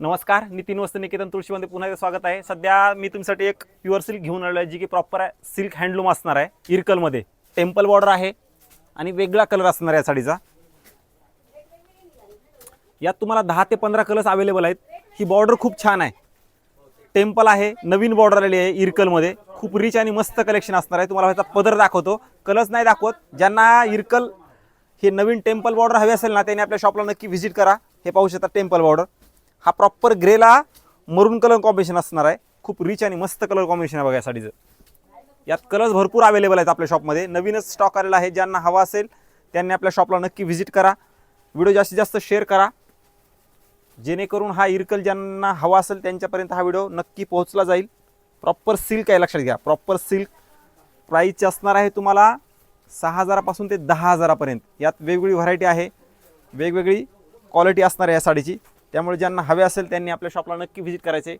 नमस्कार, नितीन वस्त्र निकेतन तुळशीमध्ये पुन्हा एकदा स्वागत आहे। सध्या मी तुमच्यासाठी एक प्युअर सिल्क घेऊन आलो आहे, जी की प्रॉपर आहे सिल्क हँडलूम असणार आहे। इरकलमध्ये टेम्पल बॉर्डर आहे आणि वेगळा कलर असणार आहे या साडीचा। यात तुम्हाला 10 ते 15 कलर्स अवेलेबल आहेत। ही बॉर्डर खूप छान आहे, टेम्पल आहे, नवीन बॉर्डर आलेली आहे इरकलमध्ये। खूप रिच आणि मस्त कलेक्शन असणार आहे। तुम्हाला ह्याचा पदर दाखवतो, कलर्स नाही दाखवत। ज्यांना इरकल हे नवीन टेम्पल बॉर्डर हवे असेल ना, त्यांनी आपल्या शॉपला नक्की व्हिजिट करा। हे पाहू शकता टेम्पल बॉर्डर, हा प्रॉपर ग्रेला मरून कलर कॉम्बिनेशन असणार आहे। खूप रिच आणि मस्त कलर कॉम्बिनेशन आहे बघा या साडीचं। यात कलर्स भरपूर अवेलेबल आहेत आपल्या शॉपमध्ये, नवीनच स्टॉक आलेला आहे। ज्यांना हवा असेल त्यांनी आपल्या शॉपला नक्की व्हिजिट करा। व्हिडिओ जास्तीत जास्त शेअर करा, जेणेकरून हा इरकल ज्यांना हवा असेल त्यांच्यापर्यंत हा व्हिडिओ नक्की पोहोचला जाईल। प्रॉपर सिल्क आहे, लक्षात घ्या, प्रॉपर सिल्क। प्राईस असणार आहे तुम्हाला 6000 पासून ते 10000 पर्यंत। यात वेगवेगळी व्हरायटी आहे, वेगवेगळी क्वालिटी असणार आहे या साडीची। त्यामुळे ज्यांना हवे असेल त्यांनी आपल्या शॉपला नक्की व्हिजिट करायचे।